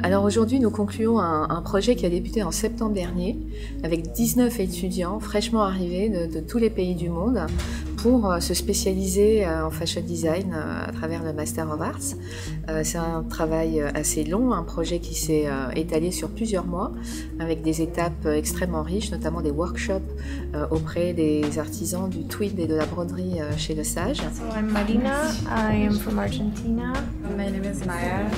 Alors aujourd'hui, nous concluons un projet qui a débuté en septembre dernier avec 19 étudiants fraîchement arrivés de tous les pays du monde pour se spécialiser en fashion design à travers le Master of Arts. C'est un travail assez long, un projet qui s'est étalé sur plusieurs mois avec des étapes extrêmement riches, notamment des workshops auprès des artisans du tweed et de la broderie chez Le Sage. So I'm Marina, I am from Argentina. My name is Maya,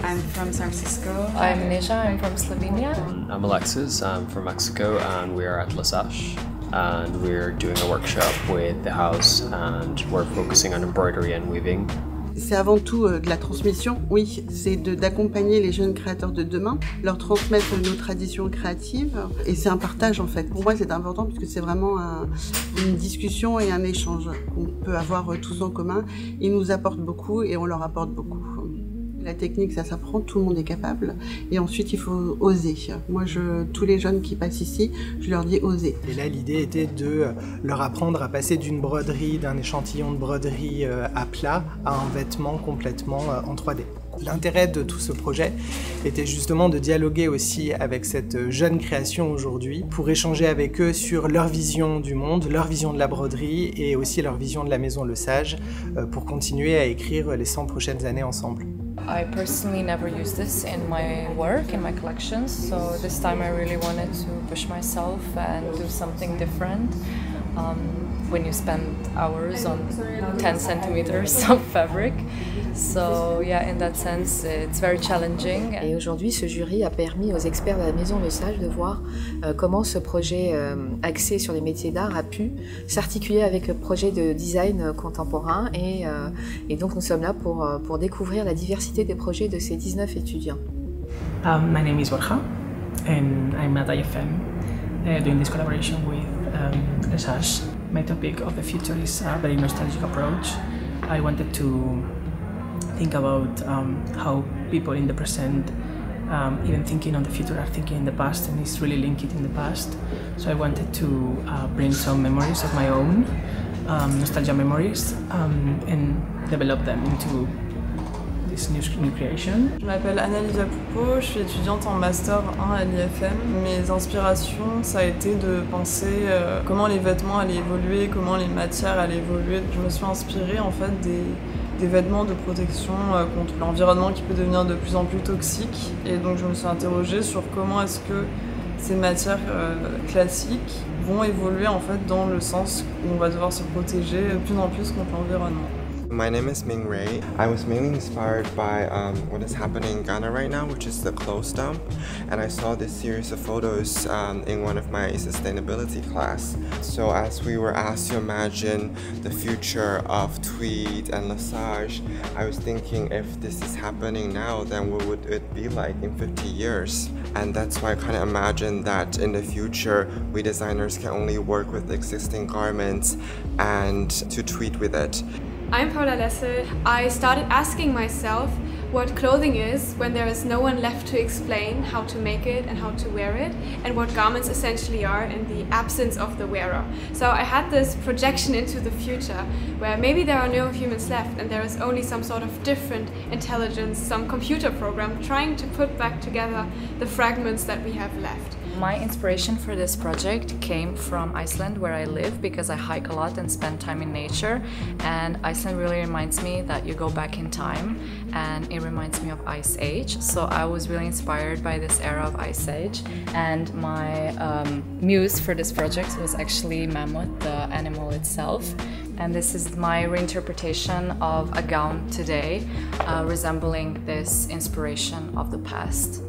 I'm from San Francisco. I'm Nisha, I'm from Slovenia. I'm Alexis, I'm from Mexico, and we are at Le Sage. And we're doing a workshop with the house and we're focusing on embroidery and weaving. C'est avant tout de la transmission, oui, c'est d'accompagner les jeunes créateurs de demain, leur transmettre nos traditions créatives et c'est un partage en fait. Pour moi c'est important parce que c'est vraiment une discussion et un échange qu'on peut avoir tous en commun. Ils nous apportent beaucoup et on leur apporte beaucoup. La technique, ça s'apprend, tout le monde est capable. Et ensuite, il faut oser. Moi, tous les jeunes qui passent ici, je leur dis oser. Et là, l'idée était de leur apprendre à passer d'une broderie, d'un échantillon de broderie à plat, à un vêtement complètement en 3D. L'intérêt de tout ce projet était justement de dialoguer aussi avec cette jeune création aujourd'hui pour échanger avec eux sur leur vision du monde, leur vision de la broderie et aussi leur vision de la maison Le Sage pour continuer à écrire les 100 prochaines années ensemble. I personally never used this in my work, in my collections, so this time I really wanted to push myself and do something different. When you spend hours on 10 centimeters of fabric. So yeah, in that sense, it's very challenging. Et aujourd'hui, ce jury a permis aux experts de la Maison Le Sage de voir comment ce projet axé sur les métiers d'art a pu s'articuler avec le projet de design contemporain et donc nous sommes là pour découvrir la diversité des projets de ces 19 étudiants. My name is Borja and I'm at IFM doing this collaboration with Le Sage. My topic of the future is a very nostalgic approach. I wanted to think about how people in the present, even thinking on the future, are thinking in the past, and it's really linked in the past. So I wanted to bring some memories of my own, nostalgia memories, and develop them into this new creation. Je m'appelle Annalisa Poupeau, je suis étudiante en Master 1 à l'IFM. Mes inspirations, ça a été de penser comment les vêtements allaient évoluer, comment les matières allaient évoluer. Je me suis inspirée en fait des vêtements de protection contre l'environnement qui peut devenir de plus en plus toxique. Et donc je me suis interrogée sur comment est-ce que ces matières classiques vont évoluer en fait dans le sens où on va devoir se protéger de plus en plus contre l'environnement. My name is Ming Ray. I was mainly inspired by what is happening in Ghana right now, which is the clothes dump. And I saw this series of photos in one of my sustainability class. So as we were asked to imagine the future of tweed and Le Sage, I was thinking if this is happening now, then what would it be like in 50 years? And that's why I kind of imagined that in the future, we designers can only work with existing garments and to tweed with it. I'm Paula Lessel. I started asking myself what clothing is when there is no one left to explain how to make it and how to wear it, and what garments essentially are in the absence of the wearer. So I had this projection into the future where maybe there are no humans left and there is only some sort of different intelligence, some computer program trying to put back together the fragments that we have left. My inspiration for this project came from Iceland, where I live, because I hike a lot and spend time in nature, and Iceland really reminds me that you go back in time, and it reminds me of Ice Age. So I was really inspired by this era of Ice Age, and my muse for this project was actually mammoth, the animal itself. And this is my reinterpretation of a gown today, resembling this inspiration of the past.